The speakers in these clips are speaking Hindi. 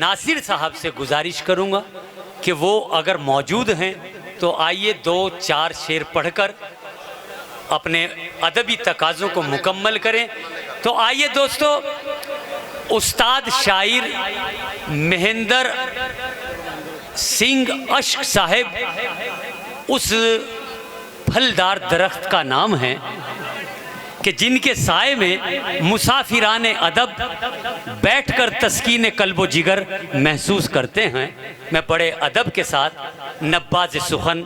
नासिर साहब से गुजारिश करूंगा कि वो अगर मौजूद हैं तो आइए 2-4 शेर पढ़कर अपने अदबी तकाज़ों को मुकम्मल करें। तो आइए दोस्तों, उस्ताद शायर महेंद्र सिंह अश्क साहब उस फलदार दरख्त का नाम है कि जिनके साए में मुसाफिराने अदब बैठकर तस्कीन कल्बो जिगर महसूस करते हैं। मैं बड़े अदब के साथ नब्बाज सुखन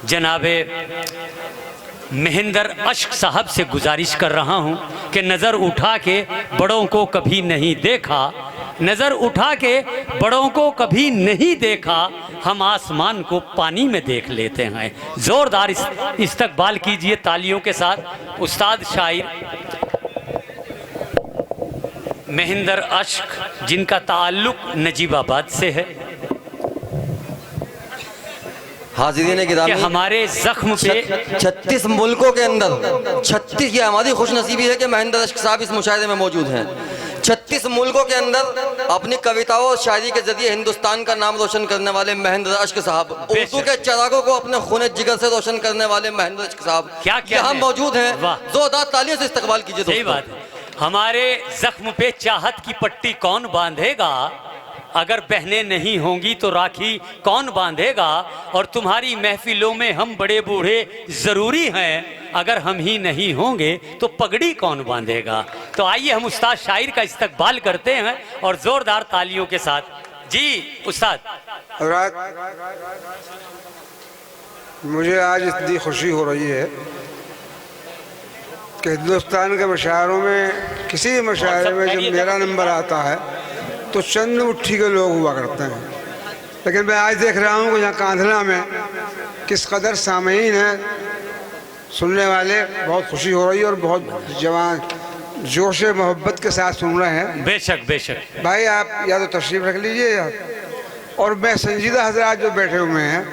जनाबे महेंद्र अश्क साहब से गुजारिश कर रहा हूं कि नज़र उठा के बड़ों को कभी नहीं देखा, नज़र उठा के बड़ों को कभी नहीं देखा, हम आसमान को पानी में देख लेते हैं। ज़ोरदार इस्तकबाल कीजिए तालियों के साथ उस्ताद शायर महेंद्र अश्क, जिनका ताल्लुक़ नजीबाबाद से है। हाज़िरीन गिरामी, हमारे जख्म पे 36 मुल्कों के अंदर 36 की हमारी खुशनसीबी है कि महेंद्र अश्क साहब इस मुशाहिदे में मौजूद हैं। 36 मुल्कों के अंदर अपनी कविताओं और शायरी के जरिए हिंदुस्तान का नाम रोशन करने वाले महेंद्र अश्क साहब, उर्दू के चिरागों को अपने खून जिगर से रोशन करने वाले महेंद्र अश्क साहब क्या यहाँ मौजूद हैं। जोरदार तालियों से इस्तकबाल कीजिए। सही बात है। हमारे जख्म पे चाहत की पट्टी कौन बांधेगा, अगर बहनें नहीं होंगी तो राखी कौन बांधेगा, और तुम्हारी महफिलों में हम बड़े बूढ़े ज़रूरी हैं, अगर हम ही नहीं होंगे तो पगड़ी कौन बांधेगा। तो आइए हम उस्ताद शायर का इस्तकबाल करते हैं और ज़ोरदार तालियों के साथ। जी उस्ताद। मुझे आज इतनी खुशी हो रही है कि हिंदुस्तान के मशायरों में किसी भी मशायरे में जब मेरा नंबर आता है तो चंद मुट्ठी के लोग हुआ करते हैं, लेकिन मैं आज देख रहा हूँ कि यहाँ कांधला में किस कदर सामीन हैं, सुनने वाले, बहुत खुशी हो रही है और बहुत जवान जोश मोहब्बत के साथ सुन रहे हैं। बेशक बेशक भाई, आप या तो तशरीफ़ रख लीजिए और मैं संजीदा हजरात जो बैठे हुए हैं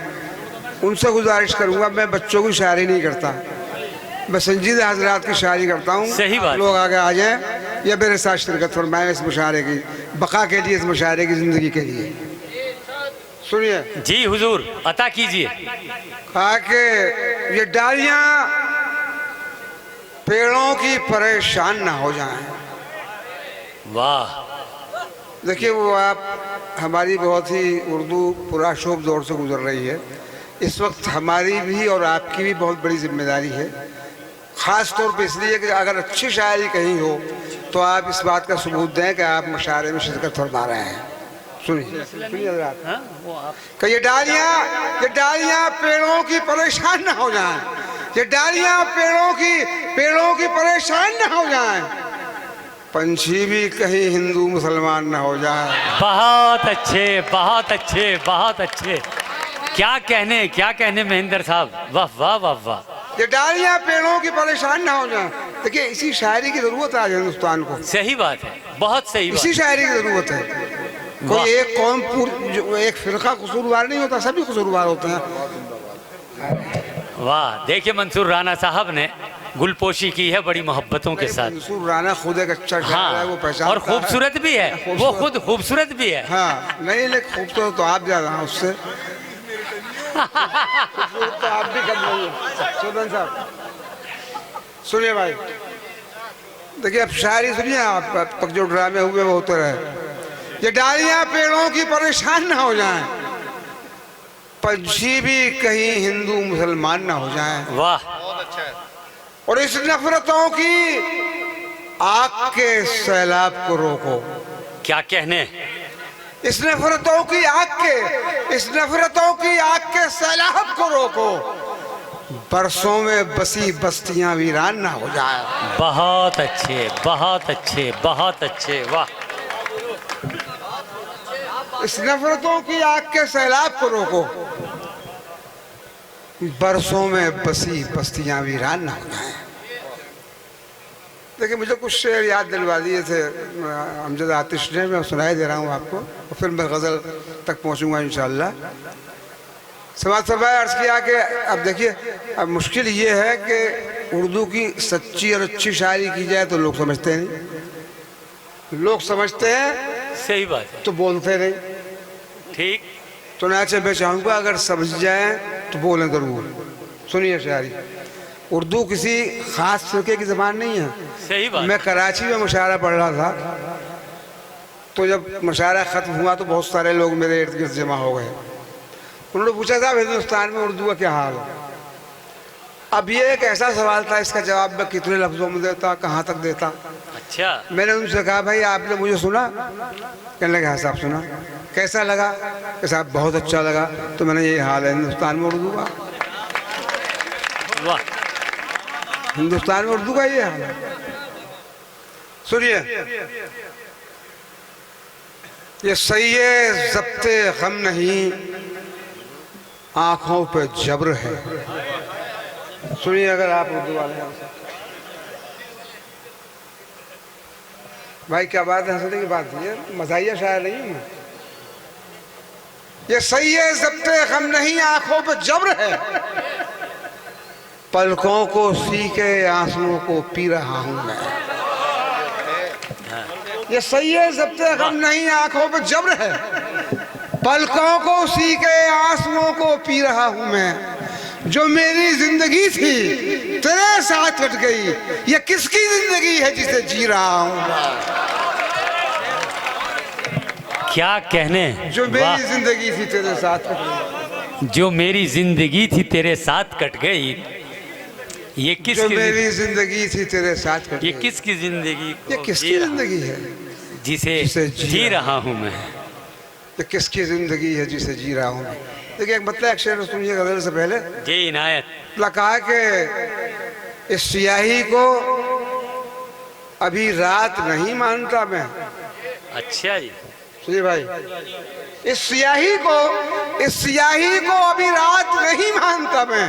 उनसे गुजारिश करूँगा, मैं बच्चों की शायरी नहीं करता, मैं संजीदा हजरात की शायरी करता हूँ। सही बात। लोग आगे आ जाएं या मेरे साथ शिरकत फरमाएं इस मुशायरे की बका के लिए, इस मुशायरे की ज़िंदगी के लिए। सुनिए जी हुजूर, अता कीजिए। कहा कि ये डालियाँ पेड़ों की परेशान ना हो जाएं। वाह। देखिए, वो आप हमारी बहुत ही उर्दू पुराशोभ दौर से गुजर रही है। इस वक्त हमारी भी और आपकी भी बहुत बड़ी जिम्मेदारी है, ख़ास तौर पे इसलिए कि अगर अच्छी शायरी कहीं हो तो आप इस बात का सबूत दें कि आप मुशायरे में शिरकत फरमा रहे हैं। सुनिए कि ये डालियाँ पेड़ों की परेशान ना हो जाएं, ये डालियाँ पेड़ों की परेशान ना हो जाएं, पंछी भी कहीं हिंदू मुसलमान ना हो जाए। बहुत अच्छे बहुत अच्छे बहुत अच्छे, क्या कहने महेंद्र साहब, वाह वाह वाह वाह। ये डालियाँ पेड़ों की परेशान ना हो जाए। देखिए, इसी शायरी की जरूरत है आज हिंदुस्तान को। सही बात है, बहुत सही बात। इसी शायरी की जरूरत है। कोई एक कौम जो एक फिरका कसूरवार नहीं होता, सभी कसूरवार होते हैं। वाह। देखिए, मंसूर राना साहब ने गुलपोशी की है बड़ी मोहब्बतों के साथ। मंसूर राना खुद एक अच्छा शायर है, वो पहचान और खूबसूरत भी है, वो खुद खूबसूरत भी है। हाँ, नहीं लेकिन खूबसूरत तो आप ज्यादा हैं उससे। तो आप भी कम नहीं है। सुदन साहब सुनिए भाई, देखिए अब शायरी सुनिए आप, अब तक जो ड्रामे हुए वो होते रहे। ये डालियाँ पेड़ों की परेशान ना हो जाएं, पंछी भी कहीं हिंदू मुसलमान ना हो जाएं। वाह। और इस नफरतों की आग के सैलाब को रोको। क्या कहने, इस नफरतों की आग के सैलाब को रोको, बरसों में बसी बस्तियां वीरान ना हो जाए। बहुत अच्छे बहुत अच्छे बहुत अच्छे, वाह। इस नफरतों की आग के सैलाब को रोको, बरसों में बसी बस्तियां वीरान ना हो जाए। देखिए, मुझे कुछ शेर याद दिलवा दिए थे अमजद आतिश ने, मैं सुनाई दे रहा हूँ आपको और फिर मैं गज़ल तक पहुँचूँगा इंशाअल्लाह। समाज सभाए अर्ज़ किया कि अब देखिए, अब मुश्किल ये है कि उर्दू की सच्ची और अच्छी शायरी की जाए तो लोग समझते नहीं। लोग समझते हैं सही बात है। तो बोलते नहीं। ठीक। तो नाचे मैं चाहूँगा अगर समझ जाएं तो बोलें ज़रूर। सुनिए शायरी, उर्दू किसी ख़ास फिरके की ज़बान नहीं है। सही बात। मैं कराची में मुशायरा पढ़ रहा था, तो जब मुशायरा ख़त्म हुआ तो बहुत सारे लोग मेरे इर्द गिर्द जमा हो गए। उन्होंने पूछा था हिंदुस्तान में उर्दू का क्या हाल है। अब ये एक ऐसा सवाल था, इसका जवाब मैं कितने लफ्ज़ों में देता, कहाँ तक देता। अच्छा। मैंने उनसे कहा भाई आपने मुझे सुना? कहने लगे हाँ साहब सुना। कैसा लगा? कि साहब बहुत अच्छा लगा। तो मैंने यही हाल है हिंदुस्तान में उर्दू का। वाह। हिंदुस्तान में उर्दू का ये हाल है। सुनिए, ये सही ज़ब्ते गम नहीं, आंखों पे जब्र है। सुनिए अगर आप उर्दू वाले हैं। भाई क्या बात है, हंसने की बात है, मज़ाहिया शायर नहीं हूं। ये सही है ज़ब्ते गम नहीं, आंखों पे जब्र है, पलकों को सी के आंसुओं को पी रहा हूं मैं। ये सही है ज़ब्ते गम नहीं, आंखों पे जब्र है, पलकों को सी के आंसुओं को पी रहा हूं मैं। जो मेरी जिंदगी थी तेरे साथ कट गई, ये किसकी जिंदगी है जिसे जी रहा हूं। क्या कहने। जो मेरी जिंदगी थी तेरे साथ कट गई, जो मेरी जिंदगी थी तेरे साथ कट गई, ये जो किसकी मेरी जिंदगी थी तेरे साथ कट ये गई, किसकी जिंदगी ये को किसकी जी रहा- जिंदगी है जिसे जिसे जी रहा हूं मैं। ये किसकी जिंदगी है जिसे जी रहा हूं। देखिए एक मतलब एक शेर सुनिए गजल से पहले। जी इनायत। कहा कि इस सियाही को अभी रात नहीं मानता मैं। अच्छा जी। सुनिए भाई, इस सियाही को अभी रात नहीं मानता मैं,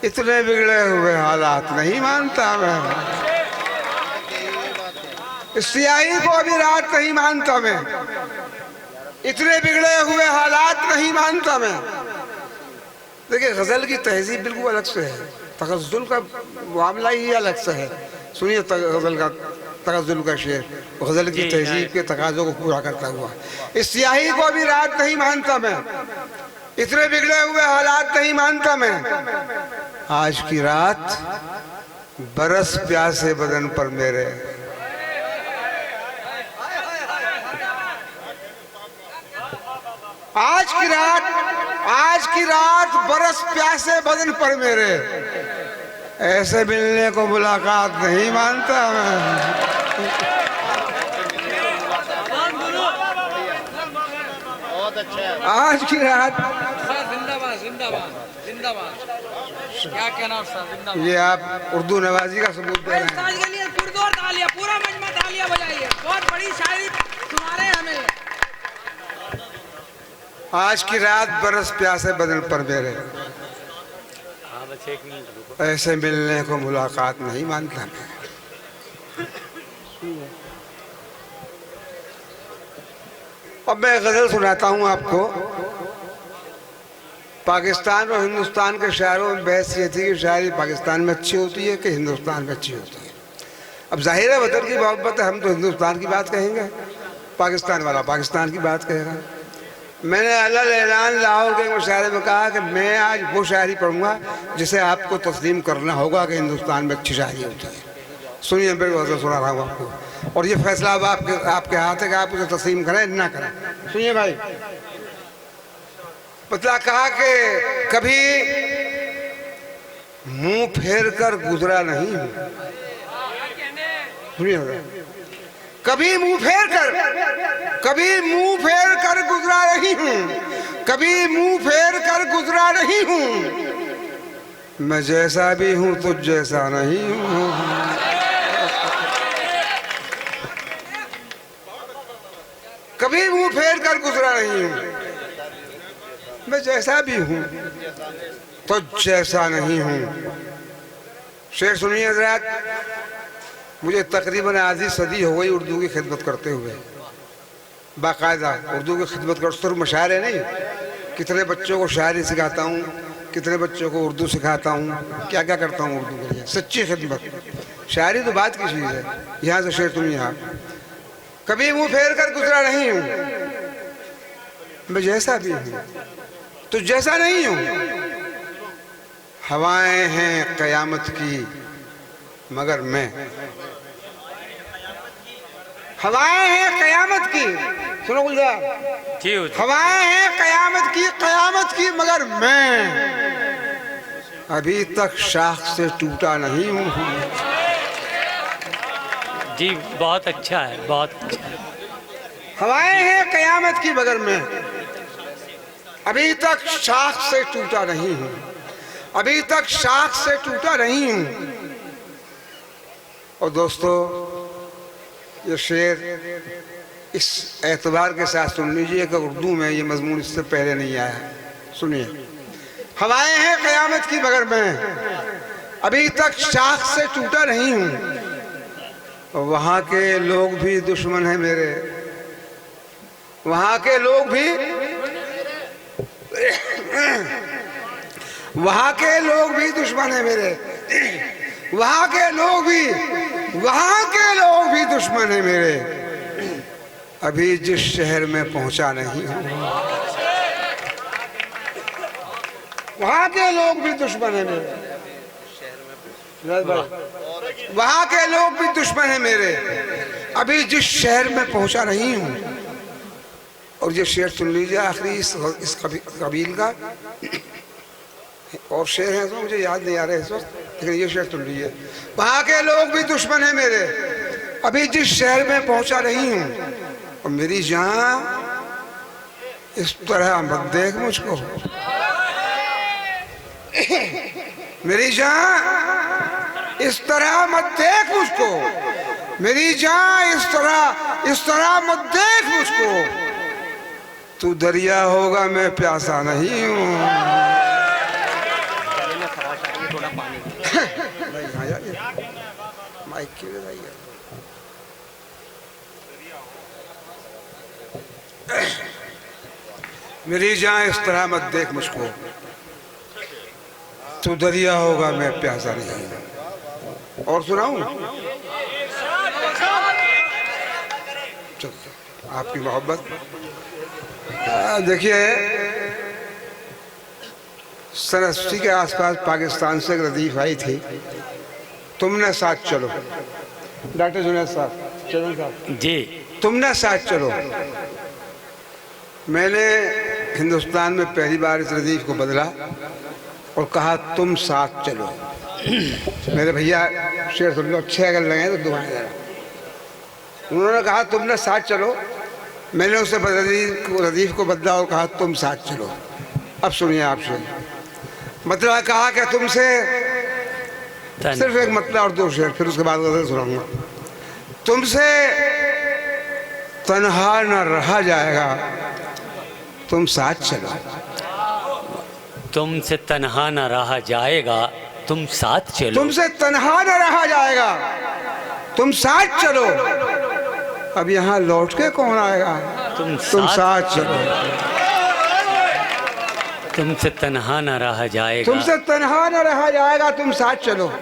इतने बिगड़े हुए हालात नहीं मानता मैं। इस सियाही को अभी रात नहीं मानता मैं, इतने बिगड़े हुए हालात नहीं मानता मैं। देखिए गजल की तहजीब बिल्कुल अलग से है, तगज़्ज़ुल का मामला ही अलग से है। सुनिए गजल का तगज़्ज़ुल का शेर, गजल की तहजीब के तकाज़ों को पूरा करता हुआ। इस सियाही को अभी रात नहीं मानता मैं, इतने बिगड़े हुए हालात नहीं मानता मैं। आज की रात बरस प्यासे बदन पर मेरे, आज की रात बरस प्यासे बदन पर मेरे, ऐसे मिलने को मुलाकात नहीं मानता मैं। आज की रात जिंदाबाद जिंदाबाद जिंदाबाद। क्या कहना जिंदाबाद। ये आप उर्दू नवाजी का सबूत दे रहे हैं। उस्ताद के लिए पुरजोर तालियां, पूरा मजमा तालियां बजाइए। बहुत बड़ी शायरी सुना रहे हैं हमें। आज की रात बरस प्यासे बदन पर मेरे, हाँ बस एक मिनट रुको। ऐसे मिलने को मुलाकात नहीं मानता मैं। अब मैं गजल सुनाता हूँ आपको। पाकिस्तान और हिंदुस्तान के शायरों में बहस ये थी कि शायरी पाकिस्तान में अच्छी होती है कि हिंदुस्तान में अच्छी होती है। अब जाहिर है वतन की मोहब्बत है, हम तो हिंदुस्तान की बात कहेंगे, पाकिस्तान वाला पाकिस्तान की बात कहेगा। मैंने अलग ऐलान लाहौर के मुशायरे में कहा कि मैं आज वो शायरी पढ़ूंगा जिसे आपको तस्लीम करना होगा कि हिंदुस्तान में अच्छी शायरी होती है। सुनिए मैं गज़ल सुना रहा हूँ आपको, और ये फैसला अब आपके हाथ है कि आप उसे तस्लीम करें ना करें। सुनिए भाई, मतलब कहा कि कभी मुंह फेर कर गुजरा नहीं हूँ। सुनिए, कभी मुंह फेर कर गुजरा नहीं हूँ, कभी मुंह फेर कर गुजरा नहीं हूँ। मैं जैसा भी हूँ तुझ जैसा नहीं हूँ। कभी मुंह फेर कर गुजरा नहीं हूँ, मैं जैसा भी हूँ तुझ जैसा नहीं हूँ। शेर सुनिए हज़रात, मुझे तकरीबन आधी सदी हो गई उर्दू की खिदमत करते हुए। बाकायदा उर्दू की खिदमत कर, सिर्फ मशायरे नहीं, कितने बच्चों को शायरी सिखाता हूँ, कितने बच्चों को उर्दू सिखाता हूँ, क्या क्या करता हूँ उर्दू के लिए। सच्ची खिदमत। शायरी तो बात की चीज़ है। यहाँ से शेर सुनिए आप। कभी मुंह फेर कर गुजरा नहीं हूं। मैं जैसा भी हूं तो जैसा नहीं हूं। हवाएं हैं कयामत की मगर मैं, हवाएं हैं कयामत की, सुनो गुलजार, जी हुजूर। हवाएं हैं कयामत की मगर मैं अभी तक शाख से टूटा नहीं हूं। जी बहुत अच्छा है, बहुत अच्छा है। हवाएं हैं कयामत की मगर मैं अभी तक शाख से टूटा नहीं हूं। अभी तक शाख से टूटा नहीं हूं। और दोस्तों, ये शेर इस एतबार के साथ सुन लीजिए कि उर्दू में ये मजमून इससे पहले नहीं आया। सुनिए, हवाएं हैं कयामत की मगर मैं अभी तक शाख से टूटा नहीं हूं। वहां के लोग भी दुश्मन हैं मेरे, वहां के लोग भी, वहां के लोग भी दुश्मन हैं मेरे, वहां के लोग भी दुश्मन हैं मेरे। अभी जिस शहर में पहुंचा नहीं हूं, वहां के लोग भी दुश्मन हैं मेरे, वहां के लोग भी दुश्मन हैं मेरे। अभी जिस शहर में पहुंचा नहीं हूं। और ये शेर सुन लीजिए आखिरी इस कबील का। और शेर हैं तो मुझे याद नहीं आ रहे इस वक्त, लेकिन ये शेर सुन लीजिए। वहां के लोग भी दुश्मन हैं मेरे, अभी जिस शहर में पहुंचा नहीं हूं। और मेरी जान इस तरह मत देख मुझको, मेरी जान इस तरह मत देख मुझको, मेरी जान इस तरह मत देख मुझको। तू दरिया होगा मैं प्यासा नहीं हूं। माइक की बजाइए। मेरी जान इस तरह मत देख मुझको, तू दरिया होगा मैं प्यासा नहीं हूं। और सुनाऊं? आपकी मोहब्बत देखिए, सन 80 के आसपास पाकिस्तान से एक रदीफ आई थी, तुमने साथ चलो। डॉक्टर जुनैद साहब, चलो साहब जी, तुमने साथ चलो। मैंने हिंदुस्तान में पहली बार इस रदीफ को बदला और कहा तुम साथ चलो। मेरे भैया शेर सुन लो, अच्छे अगर लगे तो दुआएं जरा। उन्होंने कहा तुमने साथ चलो, मैंने उसे रदीफ को बदला और कहा तुम साथ चलो। अब सुनिए आपसे, मतलब कहा कि तुमसे सिर्फ एक मतलब और दो शेर, फिर उसके बाद गजल सुनाऊंगा। तुमसे तन्हा न रहा जाएगा, तुम साथ चलो। तुमसे तन्हा न रहा जाएगा, तुम साथ चलो। तुमसे तन्हा न रहा जाएगा, तुम साथ चलो। अब यहाँ लौट के कौन आएगा? तुम साथ चलो। तुमसे तन्हा न रहा जाएगा, तुमसे तन्हा न रहा जाएगा, तुम साथ चलो।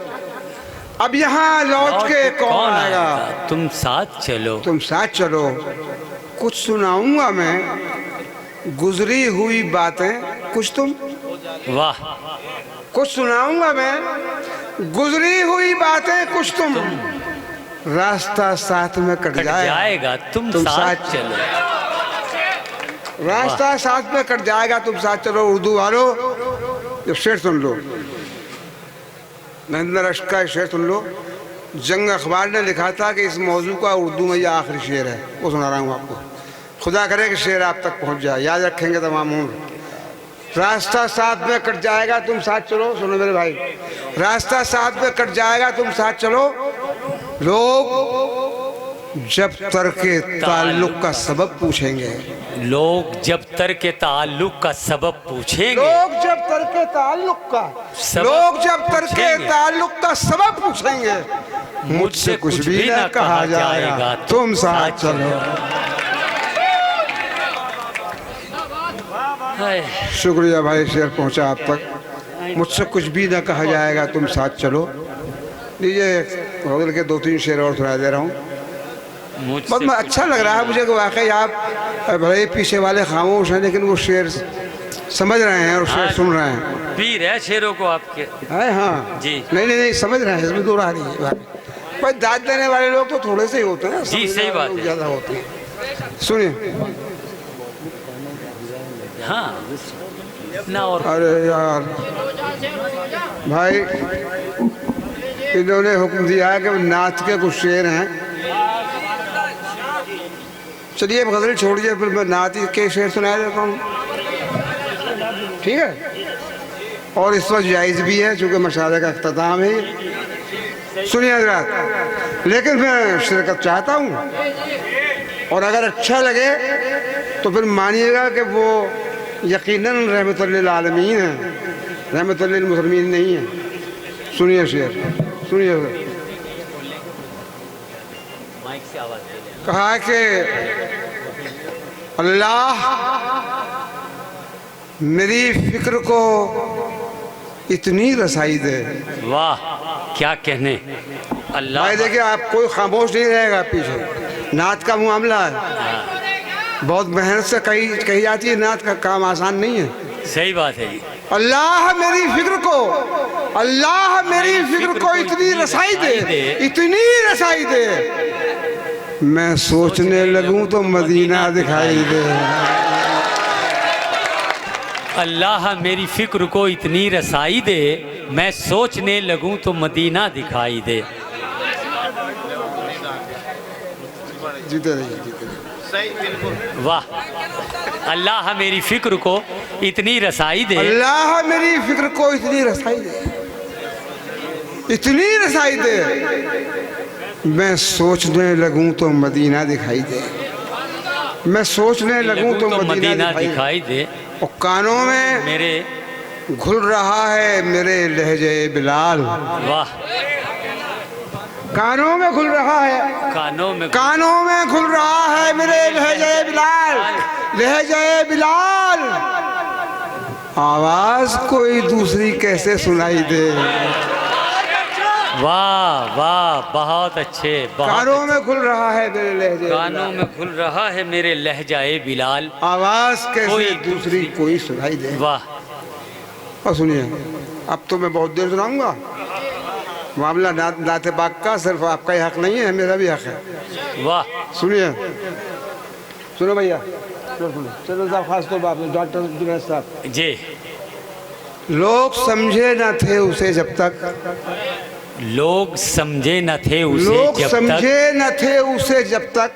अब यहाँ लौट के कौन आएगा? तुम साथ चलो। तुम साथ चलो। कुछ सुनाऊंगा मैं गुजरी हुई बातें, कुछ तुम। वाह। कुछ सुनाऊंगा मैं गुजरी हुई बातें, कुछ तुम। रास्ता साथ में कट जाएगा, तुम साथ चलो। रास्ता साथ में कट जाएगा, तुम साथ चलो। उर्दू वालों, जब शेर सुन लो, महेंद्र अश्क का शेर सुन लो। जंग अखबार ने लिखा था कि इस मौजू का उर्दू में यह आखिरी शेर है, वो सुना रहा हूँ आपको। खुदा करे कि शेर आप तक पहुँच जाए, याद रखेंगे तमाम उम्र। रास्ता साथ में कट जाएगा, तुम साथ चलो। सुनो मेरे भाई, रास्ता साथ में कट जाएगा, तुम साथ चलो। लोग जब तर्के ताल्लुक का सबब पूछेंगे, लोग जब तर्के ताल्लुक का सबब पूछेंगे, लोग जब तर्के ताल्लुक का, लोग जब तर्के ताल्लुक का सबब पूछेंगे, मुझसे कुछ भी ना कहा जाएगा, तुम साथ चलो। शुक्रिया भाई, शेर पहुंचा आप तक। मुझसे कुछ भी ना कहा जाएगा, तुम साथ चलो। लीजिए गजल के 2-3 शेर और सुना दे रहा हूँ। बहुत अच्छा लग रहा है मुझे कि वाकई आप बड़े पीछे वाले खामोश हैं, लेकिन वो शेर समझ रहे हैं और शेर सुन रहे हैं। पीर है शेरों को आपके। है हाँ जी। नहीं समझ रहे हैं, इसमें दो रहा नहीं है। भाई दाद देने वाले लोग तो थोड़े से ही होते हैं, जी, सही बात है। ज़्यादा होते हैं। सुनिए। हाँ ना। और अरे यार भाई, इन्होंने हुक्म दिया है कि नाच के कुछ शेर हैं। चलिए अब गजल छोड़िए, फिर मैं नाच के शेर सुना देता हूँ, ठीक है। और इस वक्त जायज़ भी है चूँकि मशाले का अख्ताम है। सुनिए हज़रात, लेकिन मैं शिरकत चाहता हूँ, और अगर अच्छा लगे तो फिर मानिएगा कि वो यकीनन रहमतुल लिल आलमीन है, रहमतुल लिल मुसलमीन नहीं है। सुनिए शेर, सुनिए। कहा कि अल्लाह मेरी फिक्र को इतनी रसाई दे। वाह क्या कहने। अल्लाह भाई देखिए, आप कोई खामोश नहीं रहेगा पीछे। नात का मामला है, बहुत मेहनत से कही जाती है, नात का काम आसान नहीं है। सही बात है जी। अल्लाह मेरी फिक्र को, अल्लाह मेरी फिक्र को इतनी रसाई दे, इतनी रसाई दे, मैं सोचने लगूं तो मदीना दिखाई दे। अल्लाह मेरी फिक्र को इतनी रसाई दे, मैं सोचने लगूं तो मदीना दिखाई दे। जीते रहिए, जीते रहिए। वाह। अल्लाह मेरी फिक्र को इतनी रसाई दे, अल्लाह मेरी फिक्र को इतनी रसाई दे, इतनी रसाई दे, मैं सोचने लगूं तो मदीना दिखाई दे, मैं सोचने लगूं तो मदीना दिखाई दे। और कानों में मेरे घुल रहा है मेरे लहजे बिलाल। वाह। कानों में घुल रहा है, कानों में घुल रहा है मेरे लहजे बिलाल, लहजे बिलाल। आवाज कोई दूसरी कैसे सुनाई दे। वाह वाह, बहुत अच्छे। कानों में घुल रहा है मेरे लहजे, कानों में घुल रहा है मेरे लहजाए बिलाल। आवाज कैसे दूसरी कोई सुनाई दे। वाह। और सुनिए, अब तो मैं बहुत देर सुनाऊंगा। मामला नाते पाक का सिर्फ आपका ही हक नहीं है, मेरा भी हक है। वाह। सुनिए, सुनो भैया, चलो साहब, खास तौर पर डॉक्टर जुनैद साहब जी। लोग समझे न थे उसे जब तक, लोग समझे न थे उसे लोग जब समझे न थे उसे जब तक,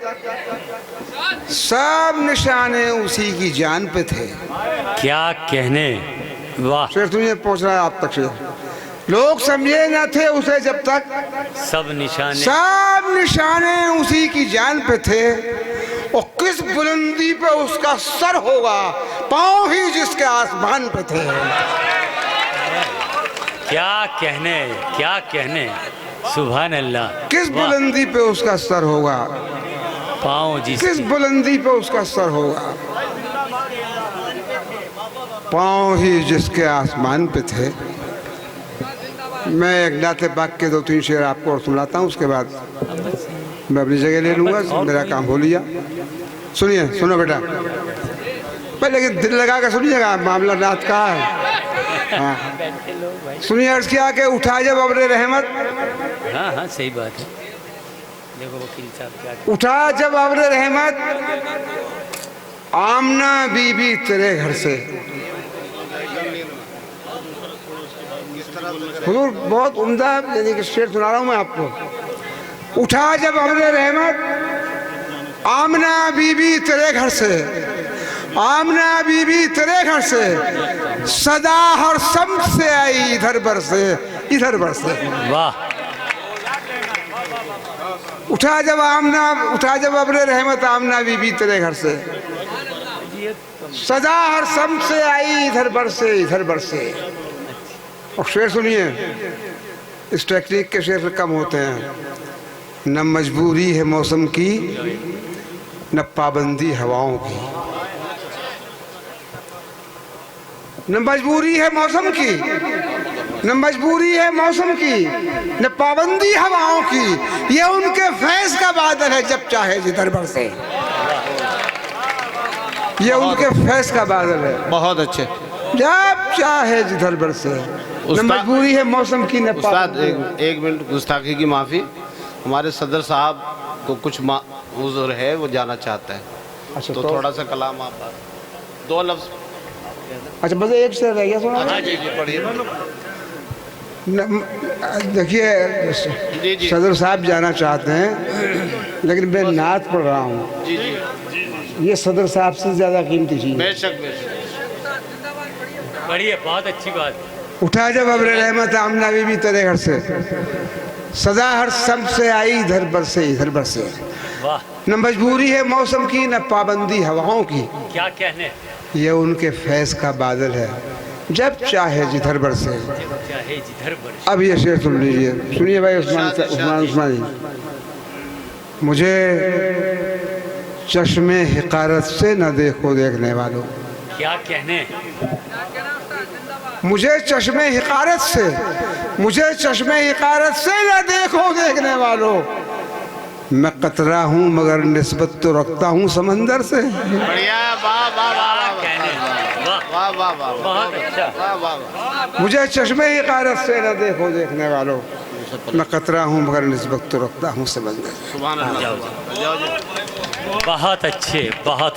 सब निशाने उसी की जान पे थे। क्या कहने। वाह। शेर सुनिए, पहुंच रहा है आप तक शेर। लोग समझे न थे उसे जब तक, सब निशाने उसी की जान पे थे, और किस बुलंदी पे उसका सर होगा, पांव ही जिसके आसमान पे थे। क्या कहने, क्या कहने। सुभान अल्लाह। किस बुलंदी पे उसका सर होगा, पाँव जी, किस बुलंदी पे उसका सर होगा, पांव ही जिसके आसमान पे थे। मैं एक नाते पाक के 2-3 शेर आपको और सुनाता हूँ, उसके बाद मैं अपनी जगह ले लूँगा, मेरा काम हो लिया। सुनिए, सुनो बेटा, पहले लेकिन दिल लगा कर सुनिएगा, मामला रात का है। हाँ सुनिए, अर्ज किया कि उठा जब अब्र रहमत। हाँ हाँ सही बात है। देखो वकील साहब क्या, उठा जब अब्र रहमत, आमना बीबी तेरे घर से। हुजूर बहुत उम्दा यानी कि शेर सुना रहा हूँ मैं आपको। उठा जब अब्र रहमत, आमना बीबी तेरे घर से, आमना बीबी तेरे घर से, सदा हर समत से आई इधर बरसे, इधर बरसे। वाह। उठा जब अब्र रहमत, आमना बीबी तेरे घर से, सदा हर समत से आई इधर बरसे, इधर बरसे। और शेर सुनिए, इस टेक्निक के शेर कम होते हैं। न मजबूरी है मौसम की, न पाबंदी हवाओं की। न मजबूरी है मौसम की, न मजबूरी है मौसम की, न पाबंदी हवाओं की, ये उनके फैज़ का बादल है, जब चाहे जिधर बरसे। ये उनके फैज़ का बादल है, बहुत अच्छे। जब चाहे जिधर बरसे। न उस्ताद- मजबूरी है मौसम की, न उस्ताद पाबंदी। एक मिनट गुस्ताखी की माफ़ी, हमारे सदर साहब को कुछ हुज़ूर है, वो जाना चाहते हैं। अच्छा, तो थोड़ा सा कलाम आप 2 लफ्ज़। अच्छा बस एक से रह गया सुना। हाँ जी जी पढ़िए। देखिए जी जी सदर साहब जाना चाहते हैं, लेकिन मैं नात पढ़ रहा हूँ। जी जी, ये सदर साहब से ज़्यादा कीमती चीज़ है। बेशक बेशक। बढ़िया, बहुत अच्छी बात। उठा जब अब्र रहमत आमना भी तेरे घर से, सदा हर सम से आई इधर बरसे इधर बरसे। वाह, न मजबूरी है मौसम की, न पाबंदी हवाओं की, क्या कहने। ये उनके फैज़ का बादल है, जब चाहे जिधर बरसे। चाहे जिधर बरसे। अब ये शेर सुन लीजिए, सुनिए भाई उस्मानी। मुझे चश्मे हिकारत से न देखो देखने वालों, क्या कहने। मुझे चश्मे हिकारत से, मुझे चश्मे हिकारत से न देखो देखने वालों। मैं कतरा हूँ मगर निस्बत तो रखता हूँ समंदर से। बढ़िया, वाह वाह वाह कहने। वाह, वाह वाह वाह, बहुत अच्छा। वाह वाह। मुझे चश्मे हिकारत से न देखो देखने वालों, मैं कतरा हूँ मगर निस्बत तो रखता हूँ समंदर से। सुभान अल्लाह। बहुत अच्छे, बहुत